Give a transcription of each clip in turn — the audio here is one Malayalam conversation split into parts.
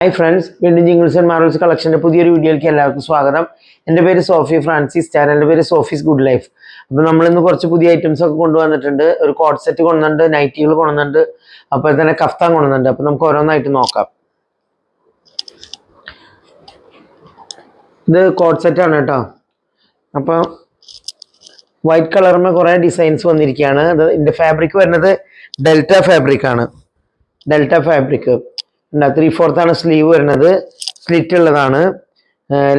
ഹായ് ഫ്രണ്ട്സ്, വീണ്ടും ജിംഗിൾസ് ആൻഡ് മാർവൽസ് കളക്ഷൻ്റെ പുതിയൊരു വീഡിയോയിലേക്ക് എല്ലാവർക്കും സ്വാഗതം. എൻ്റെ പേര് സോഫി ഫ്രാൻസിസ്, ചാനലിൻ്റെ പേര് സോഫീസ് ഗുഡ് ലൈഫ്. അപ്പോൾ നമ്മളിന്ന് കുറച്ച് പുതിയ ഐറ്റംസ് ഒക്കെ കൊണ്ടുവന്നിട്ടുണ്ട്. ഒരു കോട്ട് സെറ്റ് കൊണ്ടുവന്നിട്ടുണ്ട്, നൈറ്റികൾ കൊണ്ടുവന്നിട്ടുണ്ട്, അപ്പോൾ തന്നെ കഫ്താൻ കൊണ്ടുവന്നിട്ടുണ്ട്. അപ്പോൾ നമുക്ക് ഓരോന്നായിട്ട് നോക്കാം. ഇത് കോട്ട് സെറ്റാണ് കേട്ടോ. അപ്പോൾ വൈറ്റ് കളറിന് കുറേ ഡിസൈൻസ് വന്നിരിക്കുകയാണ്. ഇതിൻ്റെ ഫാബ്രിക് വരുന്നത് ഡെൽറ്റ ഫാബ്രിക് ആണ്. ഡെൽറ്റ ഫാബ്രിക് 3/4 സ്ലീവ് വരുന്നത്, സ്ലിറ്റ് ഉള്ളതാണ്,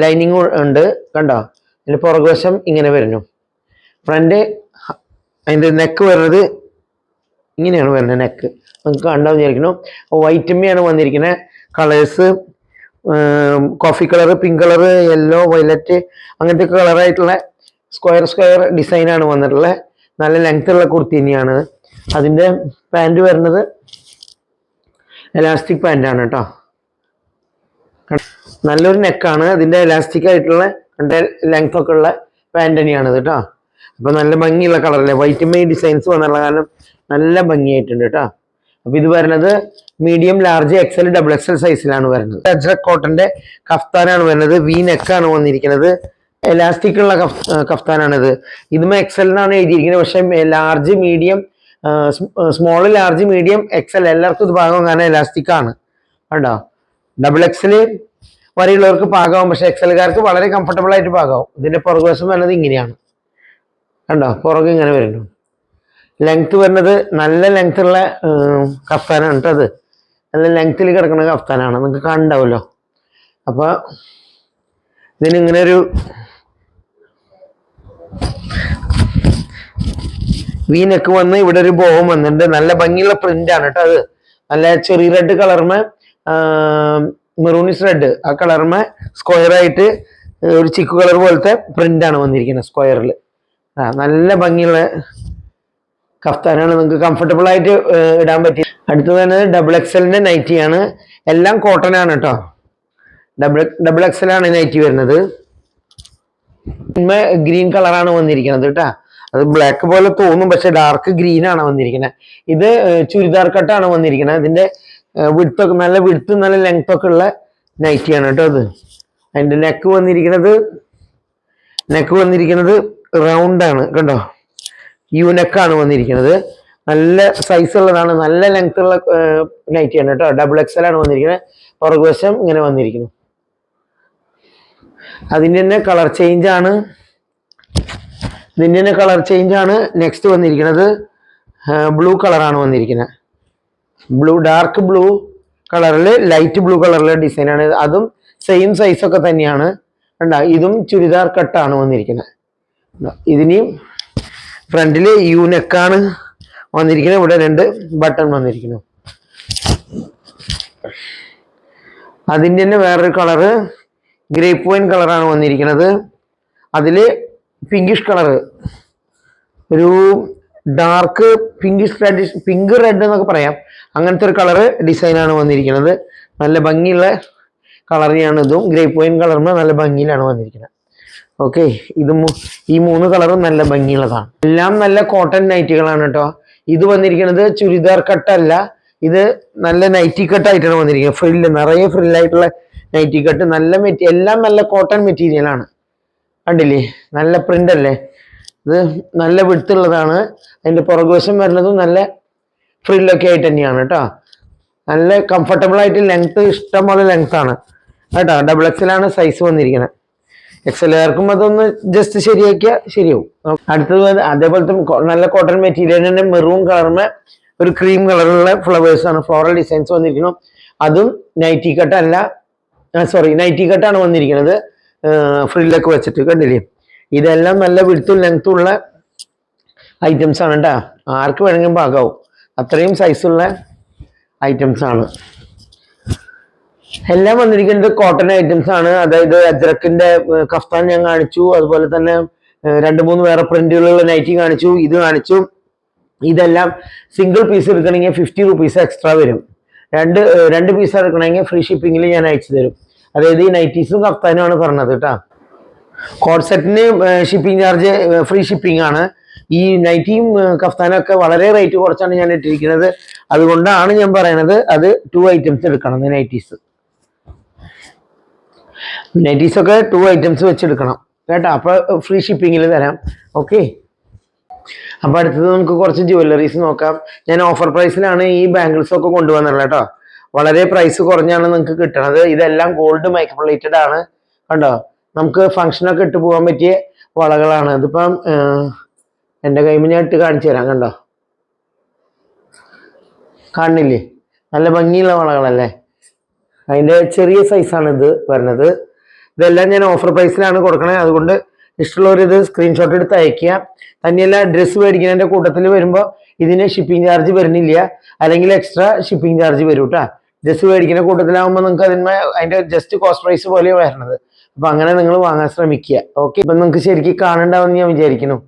ലൈനിങ് ഉണ്ട്. കണ്ടോ, ഇതിൻ്റെ പുറകുവശം ഇങ്ങനെ വരുന്നു. ഫ്രണ്ട് അതിൻ്റെ നെക്ക് വരുന്നത് ഇങ്ങനെയാണ് വരുന്നത്. നെക്ക് നമുക്ക് കണ്ടാൽ വിചാരിക്കുന്നു. വൈറ്റമ്മയാണ് വന്നിരിക്കുന്നത്. Colours coffee colour, pink colour, yellow, violet അങ്ങനത്തെ കളറായിട്ടുള്ള സ്ക്വയർ ഡിസൈനാണ് വന്നിട്ടുള്ളത്. നല്ല ലെങ്ത് ഉള്ള കുർത്തി തന്നെയാണ്. അതിൻ്റെ പാൻറ് വരുന്നത് എലാസ്റ്റിക് പാൻറ്റാണ് കേട്ടോ. നല്ലൊരു നെക്കാണ്. അതിൻ്റെ എലാസ്റ്റിക് ആയിട്ടുള്ള ലെങ്ത് ഒക്കെ ഉള്ള പാൻറ് തന്നെയാണിത് കേട്ടോ. അപ്പോൾ നല്ല ഭംഗിയുള്ള കളറല്ലേ, വൈറ്റ് മെയ് ഡിസൈൻസ് വന്നുള്ള കാരണം നല്ല ഭംഗിയായിട്ടുണ്ട് കേട്ടോ. അപ്പോൾ ഇത് വരുന്നത് മീഡിയം, ലാർജ്, എക്സൽ, XXL സൈസിലാണ് വരുന്നത്. അജ്രക് കോട്ടൻ്റെ കഫ്താനാണ് വരുന്നത്. വി നെക്കാണ് വന്നിരിക്കുന്നത്. എലാസ്റ്റിക് ഉള്ള കഫ്താനാണിത്. ഇതും എക്സലിനാണ് എഴുതിയിരിക്കുന്നത്. പക്ഷേ large, medium, small, large, medium, XL എല്ലാവർക്കും ഇത് പാകം, കാരണം എലാസ്റ്റിക് ആണ് കേട്ടോ. XXL വരെയുള്ളവർക്ക് പാകാവും, പക്ഷെ എക്സലുകാർക്ക് വളരെ കംഫർട്ടബിൾ ആയിട്ട് പാകാവും. ഇതിന്റെ പുറകുവശം വരുന്നത് ഇങ്ങനെയാണ് കണ്ടോ. പുറകെ ഇങ്ങനെ വരുന്നു. ലെങ്ത് വരുന്നത് നല്ല ലെങ്ത് ഉള്ള കഫ്താനാണ് കേട്ടോ. അത് നല്ല ലെങ്ത്തിൽ കിടക്കുന്ന കഫ്താനാണ്, നിങ്ങൾക്ക് കണ്ടാവല്ലോ. അപ്പൊ ഇതിനിങ്ങനെ ഒരു വീനക്ക് വന്ന് ഇവിടെ ഒരു ബോവം വന്നിട്ടുണ്ട്. നല്ല ഭംഗിയുള്ള പ്രിന്റ് ആണ് കേട്ടോ. അത് നല്ല ചെറിയ റെഡ് കളർമ, മെറൂണിസ് റെഡ്, ആ കളർമ സ്ക്വയർ ആയിട്ട് ഒരു ചിക്കു കളർ പോലത്തെ പ്രിന്റ് ആണ് വന്നിരിക്കുന്നത് സ്ക്വയറിൽ. നല്ല ഭംഗിയുള്ള കഫ്താനാണ്, നിങ്ങൾക്ക് കംഫർട്ടബിൾ ആയിട്ട് ഇടാൻ പറ്റി. അടുത്തത് തന്നെ XXL നൈറ്റിയാണ്. എല്ലാം കോട്ടൺ ആണ് കേട്ടോ. XXL ആണ് നൈറ്റി വരുന്നത്. ഗ്രീൻ കളറാണ് വന്നിരിക്കുന്നത് കേട്ടോ. അത് ബ്ലാക്ക് പോലെ തോന്നും, പക്ഷെ ഡാർക്ക് ഗ്രീൻ ആണ് വന്നിരിക്കുന്നത്. ഇത് ചുരിദാർ കട്ടാണ് വന്നിരിക്കുന്നത്. ഇതിന്റെ വിഡ്ത്തൊക്കെ നല്ല വിഡ്ത്ത്, നല്ല ലെങ്ത് ഒക്കെ ഉള്ള നൈറ്റിയാണ് കേട്ടോ. അത് അതിന്റെ നെക്ക് വന്നിരിക്കുന്നത് റൗണ്ട് ആണ് കണ്ടോ. യു നെക്കാണ് വന്നിരിക്കുന്നത്. നല്ല സൈസ് ഉള്ളതാണ്, നല്ല ലെങ്ത് ഉള്ള നൈറ്റിയാണ് കേട്ടോ. XXL ആണ് വന്നിരിക്കുന്നത്. പുറകുവശം ഇങ്ങനെ വന്നിരിക്കുന്നു. അതിൻ്റെ തന്നെ കളർ ചേഞ്ച് ആണ്. നെക്സ്റ്റ് വന്നിരിക്കുന്നത് ബ്ലൂ കളറാണ് വന്നിരിക്കുന്നത്. ഡാർക്ക് ബ്ലൂ കളറിൽ ലൈറ്റ് ബ്ലൂ കളറിലെ ഡിസൈനാണ്. അതും സെയിം സൈസൊക്കെ തന്നെയാണ് കണ്ടോ. ഇതും ചുരിദാർ കട്ടാണ് വന്നിരിക്കുന്നത്. ഇതിനെയും ഫ്രണ്ടിൽ യു നെക്കാണ് വന്നിരിക്കുന്നത്. ഇവിടെ 2 ബട്ടൺ വന്നിരിക്കുന്നു. അതിൻ്റെ തന്നെ വേറൊരു കളറ് ഗ്രേപ്പ് വൈൻ കളറാണ് വന്നിരിക്കുന്നത്. അതിൽ പിങ്കിഷ് കളറ്, ഒരു ഡാർക്ക് പിങ്ക് റെഡ് എന്നൊക്കെ പറയാം, അങ്ങനത്തെ ഒരു കളറ് ഡിസൈനാണ് വന്നിരിക്കുന്നത്. നല്ല ഭംഗിയുള്ള കളറിയാണ്. ഇതും ഗ്രേപ്പ് വൈൻ കളറിന് നല്ല ഭംഗിയിലാണ് വന്നിരിക്കുന്നത്. ഓക്കെ, ഈ 3 കളറും നല്ല ഭംഗിയുള്ളതാണ്. എല്ലാം നല്ല കോട്ടൺ നൈറ്റികളാണ് കേട്ടോ. ഇത് വന്നിരിക്കുന്നത് ചുരിദാർ കട്ടല്ല, ഇത് നല്ല നൈറ്റി കട്ടായിട്ടാണ് വന്നിരിക്കുന്നത്. നിറയെ ഫ്രില്ലായിട്ടുള്ള നൈറ്റി കട്ട്, എല്ലാം നല്ല കോട്ടൺ മെറ്റീരിയലാണ്. കണ്ടില്ലേ, നല്ല പ്രിന്റ് അല്ലേ. ഇത് നല്ല വിടുത്തുള്ളതാണ്. അതിന്റെ പുറകുവശം വരുന്നതും നല്ല ഫ്രില്ലൊക്കെ ആയിട്ട് തന്നെയാണ് കേട്ടോ. നല്ല കംഫർട്ടബിൾ ആയിട്ട് ലെങ്ത് ഇഷ്ടംപോലെ ലെങ്ത് ആണ് കേട്ടോ. XXL ആണ് സൈസ് വന്നിരിക്കുന്നത്. XLകാർക്കും അതൊന്ന് ജസ്റ്റ് ശരിയാക്കിയാൽ ശരിയാവും. അടുത്തത് അതേപോലത്തെ നല്ല കോട്ടൺ മെറ്റീരിയൽ തന്നെ മെറൂൺ കളറിന് ഒരു ക്രീം കളറുള്ള ഫ്ലവേഴ്സ് ആണ്, ഫ്ലോറൽ ഡിസൈൻസ് വന്നിരിക്കുന്നു. അതും നൈറ്റി കട്ടാണ് വന്നിരിക്കുന്നത്. ഫ്രില്ലൊക്കെ വെച്ചിട്ട് കണ്ടില്ലേ. ഇതെല്ലാം നല്ല വിടുത്തും ലെങ്ത്തും ഉള്ള ഐറ്റംസ് ആണ് കേട്ടോ. ആർക്ക് വേണമെങ്കിലും പാകാവും, അത്രയും സൈസുള്ള ഐറ്റംസ് ആണ്. എല്ലാം വന്നിരിക്കുന്നത് കോട്ടൺ ഐറ്റംസ് ആണ്. അതായത് അജ്രക്കിന്റെ കഫ്താൻ ഞാൻ കാണിച്ചു, അതുപോലെ തന്നെ 2-3 വേറെ പ്രിന്റുകളുള്ള നൈറ്റി കാണിച്ചു, ഇത് കാണിച്ചു. ഇതെല്ലാം സിംഗിൾ പീസ് എടുക്കണമെങ്കിൽ 50 റുപ്പീസ് എക്സ്ട്രാ വരും. രണ്ട് പീസ് എടുക്കണമെങ്കിൽ ഫ്രീ ഷിപ്പിങ്ങിൽ ഞാൻ അയച്ചു തരും. അതായത് ഈ നൈറ്റീസും കഫ്താനുമാണ് പറഞ്ഞത് കേട്ടോ. കോട്ട് സെറ്റിന് ഷിപ്പിംഗ് ചാർജ് ഫ്രീ ഷിപ്പിംഗ് ആണ്. ഈ നൈറ്റിയും കഫ്താനൊക്കെ വളരെ റേറ്റ് കുറച്ചാണ് ഞാൻ ഇട്ടിരിക്കുന്നത്. അതുകൊണ്ടാണ് ഞാൻ പറയുന്നത് അത് 2 ഐറ്റംസ് എടുക്കണം നൈറ്റീസ്. നൈറ്റീസൊക്കെ 2 ഐറ്റംസ് വെച്ചെടുക്കണം കേട്ടോ, അപ്പോൾ ഫ്രീ ഷിപ്പിങ്ങിൽ തരാം. ഓക്കെ, അപ്പോൾ അടുത്തത് നമുക്ക് കുറച്ച് ജ്വല്ലറീസ് നോക്കാം. ഞാൻ ഓഫർ പ്രൈസിലാണ് ഈ ബാംഗിൾസ് ഒക്കെ കൊണ്ടുവന്നുള്ളത് കേട്ടോ. വളരെ പ്രൈസ് കുറഞ്ഞാണ് നിങ്ങൾക്ക് കിട്ടണത്. ഇതെല്ലാം ഗോൾഡ് മൈക്രോപ്ലേറ്റഡ് ആണ് കണ്ടോ. നമുക്ക് ഫംഗ്ഷനൊക്കെ ഇട്ട് പോകാൻ പറ്റിയ വളകളാണ്. ഇതിപ്പം എൻ്റെ കൈമ ഞാൻ ഇട്ട് കാണിച്ചു തരാം. കണ്ടോ, കാണുന്നില്ലേ? നല്ല ഭംഗിയുള്ള വളകളല്ലേ. അതിൻ്റെ ചെറിയ സൈസാണ് ഇത് വരുന്നത്. ഇതെല്ലാം ഞാൻ ഓഫർ പ്രൈസിലാണ് കൊടുക്കണത്. അതുകൊണ്ട് ഇഷ്ടമുള്ളവർ ഇത് സ്ക്രീൻഷോട്ട് എടുത്ത് അയക്കുക. തന്നെയല്ല, ഡ്രസ്സ് മേടിക്കുന്നതിൻ്റെ കൂട്ടത്തിൽ വരുമ്പോൾ ഇതിന് ഷിപ്പിംഗ് ചാർജ് വരുന്നില്ല, അല്ലെങ്കിൽ എക്സ്ട്രാ ഷിപ്പിംഗ് ചാർജ് വരും കേട്ടോ. ഡ്രസ്സ് മേടിക്കുന്ന കൂട്ടത്തിലാവുമ്പോൾ നിങ്ങൾക്ക് അതിൻ്റെ ജസ്റ്റ് കോസ്റ്റ് പ്രൈസ് പോലെ വരണത്. അപ്പം അങ്ങനെ നിങ്ങൾ വാങ്ങാൻ ശ്രമിക്കുക. ഓക്കെ, ഇപ്പം നിങ്ങൾക്ക് ശരിക്കും കാണണ്ടാവുമെന്ന് ഞാൻ വിചാരിക്കുന്നു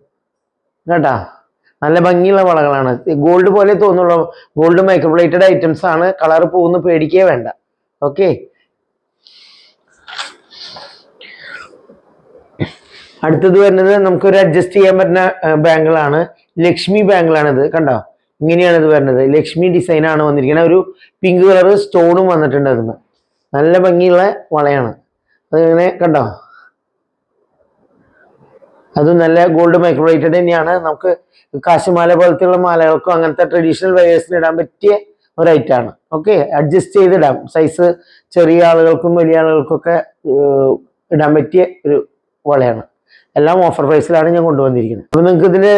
കേട്ടാ. നല്ല ഭംഗിയുള്ള വളകളാണ്. ഗോൾഡ് പോലെ തോന്നുള്ളൂ. ഗോൾഡ് മൈക്രോപ്ലേറ്റഡ് ഐറ്റംസ് ആണ്. കളർ പോകുന്ന പേടിക്കേ വേണ്ട. ഓക്കെ, അടുത്തത് വരുന്നത് നമുക്കൊരു അഡ്ജസ്റ്റ് ചെയ്യാൻ പറ്റുന്ന ബാങ്കിളാണ്. ലക്ഷ്മി ബാങ്കിളാണ് ഇത്. കണ്ടോ, ഇങ്ങനെയാണ് ഇത് വരുന്നത്. ലക്ഷ്മി ഡിസൈൻ ആണ് വന്നിരിക്കുന്നത്. ഒരു പിങ്ക് കളർ സ്റ്റോണും വന്നിട്ടുണ്ട്. അതിന് നല്ല ഭംഗിയുള്ള വളയാണ്. അതിങ്ങനെ കണ്ടോ, അത് നല്ല ഗോൾഡ് മൈക്രോപ്ലേറ്റഡ് തന്നെയാണ്. നമുക്ക് കാശുമാല പോലത്തെയുള്ള മാലകൾക്കും അങ്ങനത്തെ ട്രഡീഷണൽ വെയേഴ്സിന് ഇടാൻ പറ്റിയ ഒരു ഐറ്റമാണ്. ഓക്കെ, അഡ്ജസ്റ്റ് ചെയ്തിടാം. സൈസ് ചെറിയ ആളുകൾക്കും വലിയ ആളുകൾക്കൊക്കെ ഇടാൻ പറ്റിയ ഒരു വളയാണ്. എല്ലാം ഓഫർ പ്രൈസിലാണ് ഞാൻ കൊണ്ടുവന്നിരിക്കുന്നത്. അപ്പൊ നിങ്ങൾക്ക് ഇതിന്റെ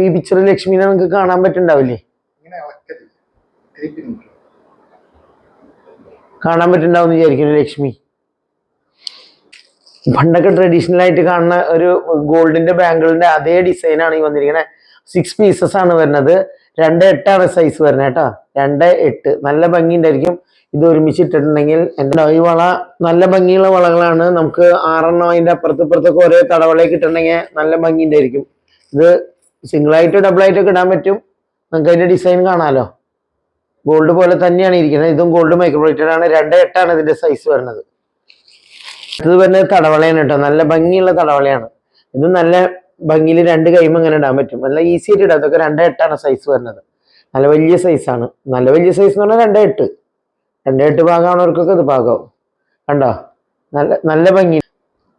ഈ പിക്ചർ ലക്ഷ്മിനെ നിങ്ങൾക്ക് കാണാൻ പറ്റുന്നുണ്ടാവില്ലേ? കാണാൻ പറ്റുന്നുണ്ടാവും വിചാരിക്കുന്നു. ലക്ഷ്മി പണ്ടൊക്കെ ട്രഡീഷണൽ ആയിട്ട് കാണുന്ന ഒരു ഗോൾഡിന്റെ ബാങ്കിളിന്റെ അതേ ഡിസൈനാണ് ഈ വന്നിരിക്കുന്നത്. 6 പീസസ് ആണ് വരുന്നത്. 2.8 സൈസ് വരുന്നത് കേട്ടോ. 2.8 നല്ല ഭംഗി ഉണ്ടായിരിക്കും ഇത് ഒരുമിച്ചിട്ടുണ്ടെങ്കിൽ. എൻ്റെ ഈ വള നല്ല ഭംഗിയുള്ള വളകളാണ്. നമുക്ക് 6 അതിൻ്റെ അപ്പുറത്തൊക്കെ ഓരോ തടവളയൊക്കെ ഇട്ടുണ്ടെങ്കിൽ നല്ല ഭംഗി ഉണ്ടായിരിക്കും. ഇത് സിംഗിളായിട്ട് ഡബിളായിട്ടൊക്കെ ഇടാൻ പറ്റും. നമുക്ക് അതിൻ്റെ ഡിസൈൻ കാണാമല്ലോ. ഗോൾഡ് പോലെ തന്നെയാണ് ഇരിക്കുന്നത്. ഇതും ഗോൾഡ് മൈക്രോപ്ലേറ്റഡ് ആണ്. 2.8 ഇതിന്റെ സൈസ് വരുന്നത്. ഇത് വരുന്നത് തടവളയാണ് കേട്ടോ. നല്ല ഭംഗിയുള്ള തടവളയാണ്. ഇത് നല്ല ഭംഗിയിൽ 2 കൈമ ഇങ്ങനെ ഇടാൻ പറ്റും. നല്ല ഈസി ആയിട്ട് ഇടാം. അതൊക്കെ 2.8 സൈസ് വരുന്നത്. നല്ല വലിയ സൈസാണ്. നല്ല വലിയ സൈസ് എന്ന് പറഞ്ഞാൽ 2.8 ഭാഗമാണവർക്കൊക്കെ ഇത് ഭാഗമാവും. കണ്ടോ, നല്ല ഭംഗി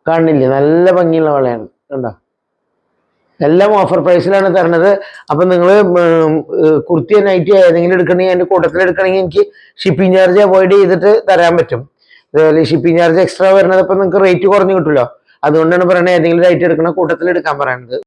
കാണില്ലേ? നല്ല ഭംഗിയുള്ള വളയാണ്. കണ്ടോ, എല്ലാം ഓഫർ പ്രൈസിലാണ് തരണത്. അപ്പം നിങ്ങൾ കുർത്തി നൈറ്റി ഏതെങ്കിലും എടുക്കണമെങ്കിൽ അതിൻ്റെ കൂട്ടത്തിൽ എടുക്കണമെങ്കിൽ എനിക്ക് ഷിപ്പിംഗ് ചാർജ് അവോയ്ഡ് ചെയ്തിട്ട് തരാൻ പറ്റും. അതുപോലെ ഷിപ്പിംഗ് ചാർജ് എക്സ്ട്രാ വരുന്നത് ഇപ്പം നിങ്ങൾക്ക് റേറ്റ് കുറഞ്ഞ് കിട്ടുമല്ലോ. അതുകൊണ്ടാണ് പറയുന്നത് ഏതെങ്കിലും റേറ്റ് എടുക്കണ കൂട്ടത്തിൽ എടുക്കാൻ പറയുന്നത്.